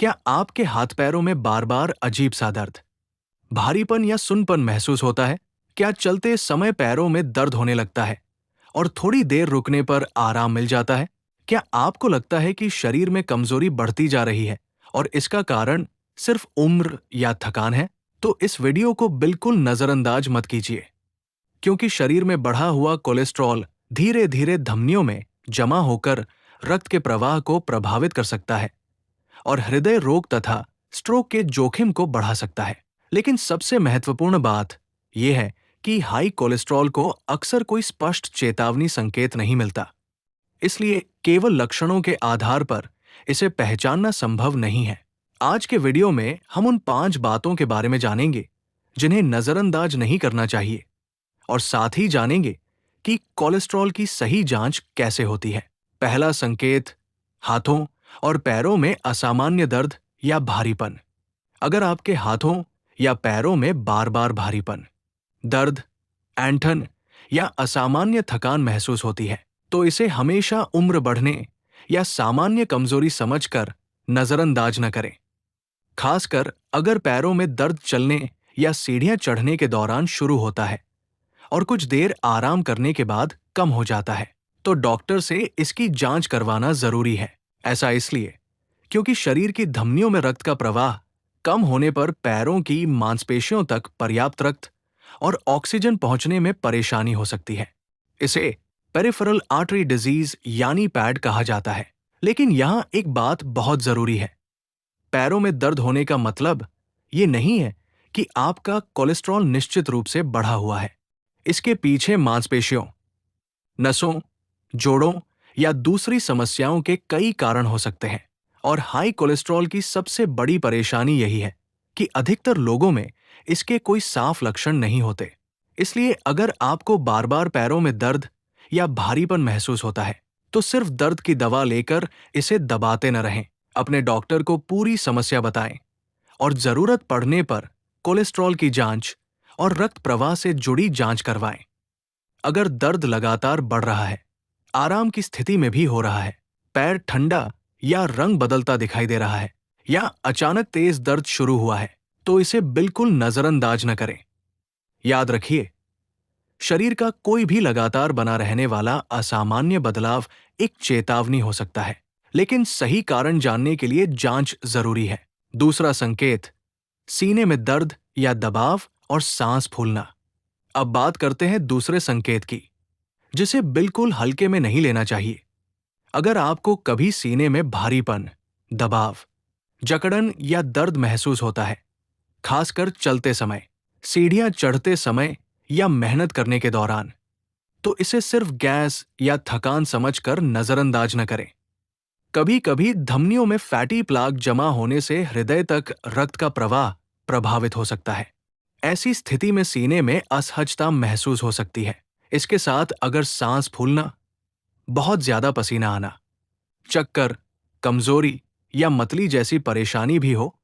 क्या आपके हाथ पैरों में बार बार अजीब सा दर्द, भारीपन या सुनपन महसूस होता है? क्या चलते समय पैरों में दर्द होने लगता है और थोड़ी देर रुकने पर आराम मिल जाता है? क्या आपको लगता है कि शरीर में कमजोरी बढ़ती जा रही है और इसका कारण सिर्फ उम्र या थकान है? तो इस वीडियो को बिल्कुल नजरअंदाज मत कीजिए, क्योंकि शरीर में बढ़ा हुआ कोलेस्ट्रॉल धीरे धीरे धमनियों में जमा होकर रक्त के प्रवाह को प्रभावित कर सकता है और हृदय रोग तथा स्ट्रोक के जोखिम को बढ़ा सकता है। लेकिन सबसे महत्वपूर्ण बात यह है कि हाई कोलेस्ट्रॉल को अक्सर कोई स्पष्ट चेतावनी संकेत नहीं मिलता, इसलिए केवल लक्षणों के आधार पर इसे पहचानना संभव नहीं है। आज के वीडियो में हम उन 5 बातों के बारे में जानेंगे जिन्हें नजरअंदाज नहीं करना चाहिए, और साथ ही जानेंगे कि कोलेस्ट्रॉल की सही जांच कैसे होती है। पहला संकेत, हाथों और पैरों में असामान्य दर्द या भारीपन। अगर आपके हाथों या पैरों में बार बार भारीपन, दर्द, ऐंठन या असामान्य थकान महसूस होती है, तो इसे हमेशा उम्र बढ़ने या सामान्य कमजोरी समझकर नजरअंदाज न करें। खासकर अगर पैरों में दर्द चलने या सीढ़ियां चढ़ने के दौरान शुरू होता है और कुछ देर आराम करने के बाद कम हो जाता है, तो डॉक्टर से इसकी जांच करवाना जरूरी है। ऐसा इसलिए क्योंकि शरीर की धमनियों में रक्त का प्रवाह कम होने पर पैरों की मांसपेशियों तक पर्याप्त रक्त और ऑक्सीजन पहुंचने में परेशानी हो सकती है। इसे पेरिफेरल आर्टरी डिजीज यानी पैड कहा जाता है। लेकिन यहां एक बात बहुत जरूरी है, पैरों में दर्द होने का मतलब ये नहीं है कि आपका कोलेस्ट्रॉल निश्चित रूप से बढ़ा हुआ है। इसके पीछे मांसपेशियों, नसों, जोड़ों या दूसरी समस्याओं के कई कारण हो सकते हैं, और हाई कोलेस्ट्रॉल की सबसे बड़ी परेशानी यही है कि अधिकतर लोगों में इसके कोई साफ लक्षण नहीं होते। इसलिए अगर आपको बार बार पैरों में दर्द या भारीपन महसूस होता है, तो सिर्फ दर्द की दवा लेकर इसे दबाते न रहें। अपने डॉक्टर को पूरी समस्या बताएं और जरूरत पड़ने पर कोलेस्ट्रॉल की जांच और रक्त प्रवाह से जुड़ी जांच करवाएं। अगर दर्द लगातार बढ़ रहा है, आराम की स्थिति में भी हो रहा है, पैर ठंडा या रंग बदलता दिखाई दे रहा है, या अचानक तेज दर्द शुरू हुआ है, तो इसे बिल्कुल नजरअंदाज न करें। याद रखिए, शरीर का कोई भी लगातार बना रहने वाला असामान्य बदलाव एक चेतावनी हो सकता है, लेकिन सही कारण जानने के लिए जांच जरूरी है। दूसरा संकेत, सीने में दर्द या दबाव और सांस फूलना। अब बात करते हैं दूसरे संकेत की, जिसे बिल्कुल हल्के में नहीं लेना चाहिए। अगर आपको कभी सीने में भारीपन, दबाव, जकड़न या दर्द महसूस होता है, खासकर चलते समय, सीढ़ियां चढ़ते समय या मेहनत करने के दौरान, तो इसे सिर्फ गैस या थकान समझकर नजरअंदाज न करें। कभी कभी धमनियों में फैटी प्लाक जमा होने से हृदय तक रक्त का प्रवाह प्रभावित हो सकता है। ऐसी स्थिति में सीने में असहजता महसूस हो सकती है। इसके साथ अगर सांस फूलना, बहुत ज्यादा पसीना आना, चक्कर, कमजोरी या मतली जैसी परेशानी भी हो,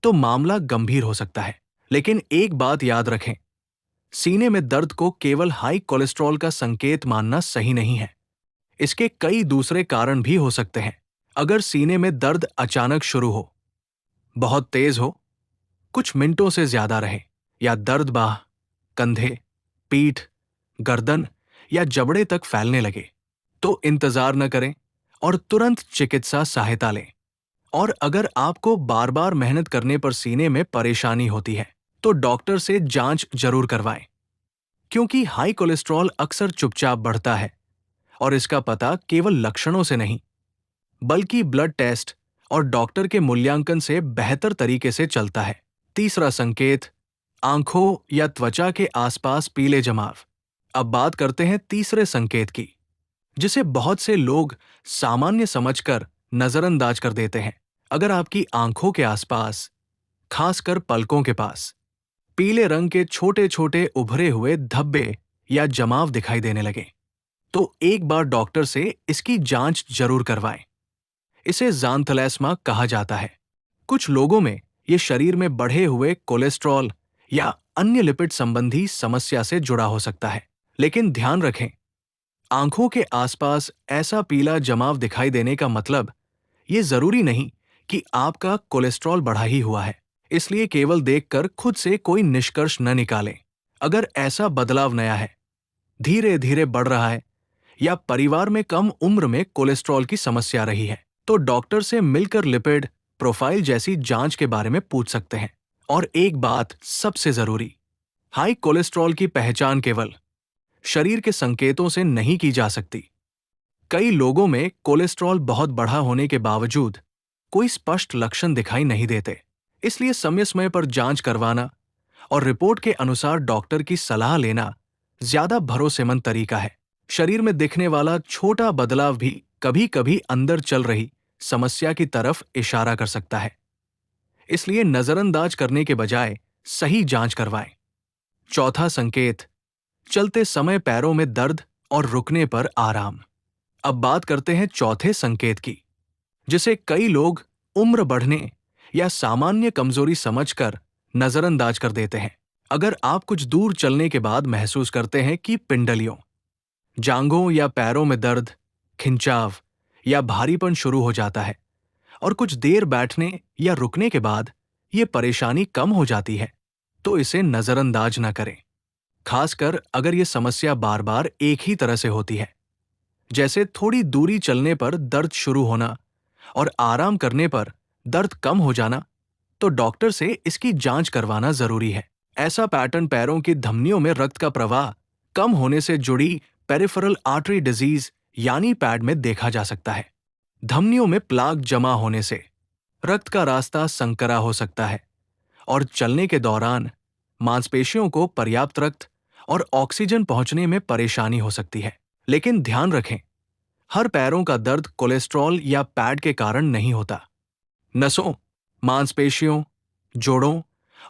तो मामला गंभीर हो सकता है। लेकिन एक बात याद रखें, सीने में दर्द को केवल हाई कोलेस्ट्रॉल का संकेत मानना सही नहीं है। इसके कई दूसरे कारण भी हो सकते हैं। अगर सीने में दर्द अचानक शुरू हो, बहुत तेज हो, कुछ मिनटों से ज्यादा रहे, या दर्द बाह, कंधे, पीठ, गर्दन या जबड़े तक फैलने लगे, तो इंतजार न करें और तुरंत चिकित्सा सहायता लें। और अगर आपको बार बार मेहनत करने पर सीने में परेशानी होती है, तो डॉक्टर से जांच जरूर करवाएं, क्योंकि हाई कोलेस्ट्रॉल अक्सर चुपचाप बढ़ता है और इसका पता केवल लक्षणों से नहीं, बल्कि ब्लड टेस्ट और डॉक्टर के मूल्यांकन से बेहतर तरीके से चलता है। तीसरा संकेत, आंखों या त्वचा के आसपास पीले जमाव। अब बात करते हैं तीसरे संकेत की, जिसे बहुत से लोग सामान्य समझकर नजरअंदाज कर देते हैं। अगर आपकी आंखों के आसपास, खासकर पलकों के पास, पीले रंग के छोटे छोटे उभरे हुए धब्बे या जमाव दिखाई देने लगे, तो एक बार डॉक्टर से इसकी जांच जरूर करवाएं। इसे ज़ांथैलेस्मा कहा जाता है। कुछ लोगों में ये शरीर में बढ़े हुए कोलेस्ट्रॉल या अन्य लिपिड संबंधी समस्या से जुड़ा हो सकता है। लेकिन ध्यान रखें, आंखों के आसपास ऐसा पीला जमाव दिखाई देने का मतलब ये जरूरी नहीं कि आपका कोलेस्ट्रॉल बढ़ा ही हुआ है, इसलिए केवल देखकर खुद से कोई निष्कर्ष न निकालें। अगर ऐसा बदलाव नया है, धीरे धीरे बढ़ रहा है, या परिवार में कम उम्र में कोलेस्ट्रॉल की समस्या रही है, तो डॉक्टर से मिलकर लिपिड प्रोफाइल जैसी जांच के बारे में पूछ सकते हैं। और एक बात सबसे जरूरी, हाई कोलेस्ट्रॉल की पहचान केवल शरीर के संकेतों से नहीं की जा सकती। कई लोगों में कोलेस्ट्रॉल बहुत बढ़ा होने के बावजूद कोई स्पष्ट लक्षण दिखाई नहीं देते, इसलिए समय समय पर जांच करवाना और रिपोर्ट के अनुसार डॉक्टर की सलाह लेना ज्यादा भरोसेमंद तरीका है। शरीर में दिखने वाला छोटा बदलाव भी कभी कभी अंदर चल रही समस्या की तरफ इशारा कर सकता है, इसलिए नजरअंदाज करने के बजाय सही जांच करवाएं। चौथा संकेत, चलते समय पैरों में दर्द और रुकने पर आराम। अब बात करते हैं चौथे संकेत की, जिसे कई लोग उम्र बढ़ने या सामान्य कमजोरी समझकर नजरअंदाज कर देते हैं। अगर आप कुछ दूर चलने के बाद महसूस करते हैं कि पिंडलियों, जांघों या पैरों में दर्द, खिंचाव या भारीपन शुरू हो जाता है और कुछ देर बैठने या रुकने के बाद ये परेशानी कम हो जाती है, तो इसे नजरअंदाज न करें। खासकर अगर ये समस्या बार बार एक ही तरह से होती है, जैसे थोड़ी दूरी चलने पर दर्द शुरू होना और आराम करने पर दर्द कम हो जाना, तो डॉक्टर से इसकी जांच करवाना जरूरी है। ऐसा पैटर्न पैरों की धमनियों में रक्त का प्रवाह कम होने से जुड़ी पेरिफेरल आर्टरी डिजीज यानी पैड में देखा जा सकता है। धमनियों में प्लाक जमा होने से रक्त का रास्ता संकरा हो सकता है और चलने के दौरान मांसपेशियों को पर्याप्त रक्त और ऑक्सीजन पहुंचने में परेशानी हो सकती है। लेकिन ध्यान रखें, हर पैरों का दर्द कोलेस्ट्रॉल या पैड के कारण नहीं होता। नसों, मांसपेशियों, जोड़ों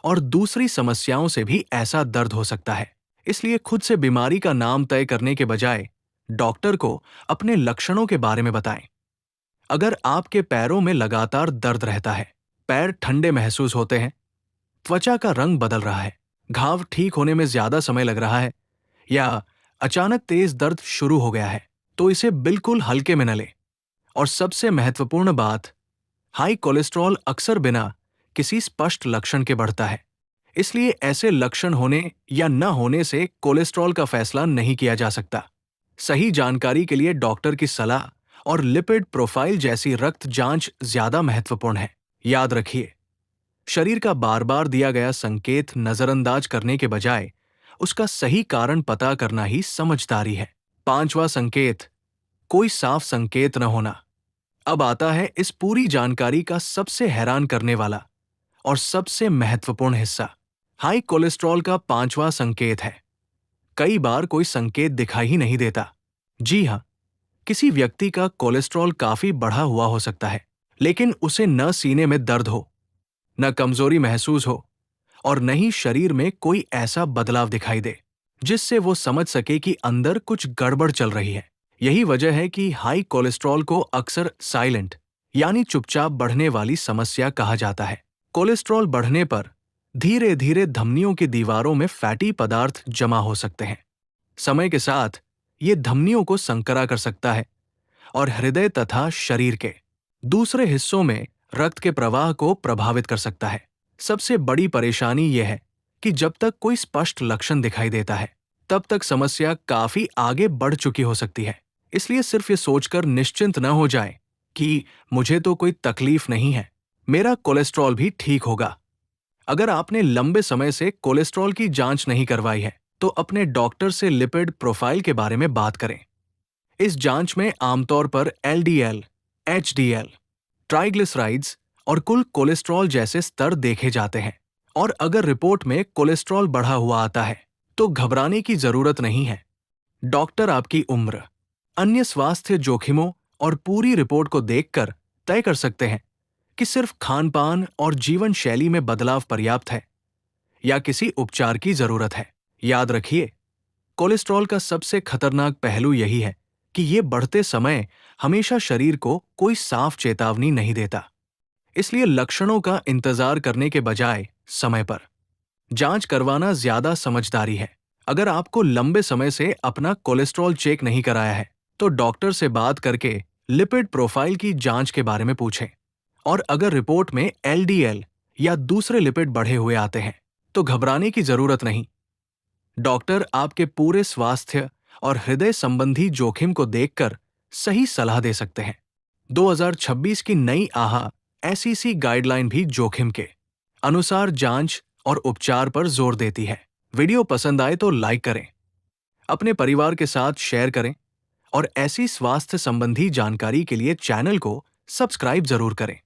और दूसरी समस्याओं से भी ऐसा दर्द हो सकता है। इसलिए खुद से बीमारी का नाम तय करने के बजाय डॉक्टर को अपने लक्षणों के बारे में बताएं। अगर आपके पैरों में लगातार दर्द रहता है, पैर ठंडे महसूस होते हैं, त्वचा का रंग बदल रहा है, घाव ठीक होने में ज्यादा समय लग रहा है या अचानक तेज दर्द शुरू हो गया है, तो इसे बिल्कुल हल्के में न लें। और सबसे महत्वपूर्ण बात, हाई कोलेस्ट्रॉल अक्सर बिना किसी स्पष्ट लक्षण के बढ़ता है, इसलिए ऐसे लक्षण होने या न होने से कोलेस्ट्रॉल का फैसला नहीं किया जा सकता। सही जानकारी के लिए डॉक्टर की सलाह और लिपिड प्रोफाइल जैसी रक्त जांच ज्यादा महत्वपूर्ण है। याद रखिए, शरीर का बार बार दिया गया संकेत नजरअंदाज करने के बजाय उसका सही कारण पता करना ही समझदारी है। पांचवा संकेत, कोई साफ संकेत न होना। अब आता है इस पूरी जानकारी का सबसे हैरान करने वाला और सबसे महत्वपूर्ण हिस्सा। हाई कोलेस्ट्रॉल का पांचवा संकेत है, कई बार कोई संकेत दिखाई ही नहीं देता। जी हां, किसी व्यक्ति का कोलेस्ट्रॉल काफी बढ़ा हुआ हो सकता है, लेकिन उसे न सीने में दर्द हो, न कमजोरी महसूस हो और न ही शरीर में कोई ऐसा बदलाव दिखाई दे जिससे वो समझ सके कि अंदर कुछ गड़बड़ चल रही है। यही वजह है कि हाई कोलेस्ट्रॉल को अक्सर साइलेंट यानी चुपचाप बढ़ने वाली समस्या कहा जाता है। कोलेस्ट्रॉल बढ़ने पर धीरे धीरे धमनियों की दीवारों में फैटी पदार्थ जमा हो सकते हैं। समय के साथ ये धमनियों को संकरा कर सकता है और हृदय तथा शरीर के दूसरे हिस्सों में रक्त के प्रवाह को प्रभावित कर सकता है। सबसे बड़ी परेशानी यह है कि जब तक कोई स्पष्ट लक्षण दिखाई देता है, तब तक समस्या काफी आगे बढ़ चुकी हो सकती है। इसलिए सिर्फ ये सोचकर निश्चिंत न हो जाए कि मुझे तो कोई तकलीफ नहीं है, मेरा कोलेस्ट्रॉल भी ठीक होगा। अगर आपने लंबे समय से कोलेस्ट्रॉल की जांच नहीं करवाई है, तो अपने डॉक्टर से लिपिड प्रोफाइल के बारे में बात करें। इस जांच में आमतौर पर एलडीएल, एचडीएल, ट्राइग्लिसराइड्स और कुल कोलेस्ट्रॉल जैसे स्तर देखे जाते हैं। और अगर रिपोर्ट में कोलेस्ट्रॉल बढ़ा हुआ आता है, तो घबराने की जरूरत नहीं है। डॉक्टर आपकी उम्र, अन्य स्वास्थ्य जोखिमों और पूरी रिपोर्ट को देखकर तय कर सकते हैं कि सिर्फ खान-पान और जीवन शैली में बदलाव पर्याप्त है या किसी उपचार की जरूरत है। याद रखिए, कोलेस्ट्रॉल का सबसे खतरनाक पहलू यही है कि ये बढ़ते समय हमेशा शरीर को कोई साफ चेतावनी नहीं देता। इसलिए लक्षणों का इंतजार करने के बजाय समय पर जांच करवाना ज्यादा समझदारी है। अगर आपको लंबे समय से अपना कोलेस्ट्रॉल चेक नहीं कराया है, तो डॉक्टर से बात करके लिपिड प्रोफाइल की जांच के बारे में पूछें और अगर रिपोर्ट में एलडीएल या दूसरे लिपिड बढ़े हुए आते हैं तो घबराने की जरूरत नहीं। डॉक्टर आपके पूरे स्वास्थ्य और हृदय संबंधी जोखिम को देखकर सही सलाह दे सकते हैं। 2026 की नई आहा एसईसी गाइडलाइन भी जोखिम के अनुसार जांच और उपचार पर जोर देती है। वीडियो पसंद आए तो लाइक करें, अपने परिवार के साथ शेयर करें और ऐसी स्वास्थ्य संबंधी जानकारी के लिए चैनल को सब्सक्राइब जरूर करें।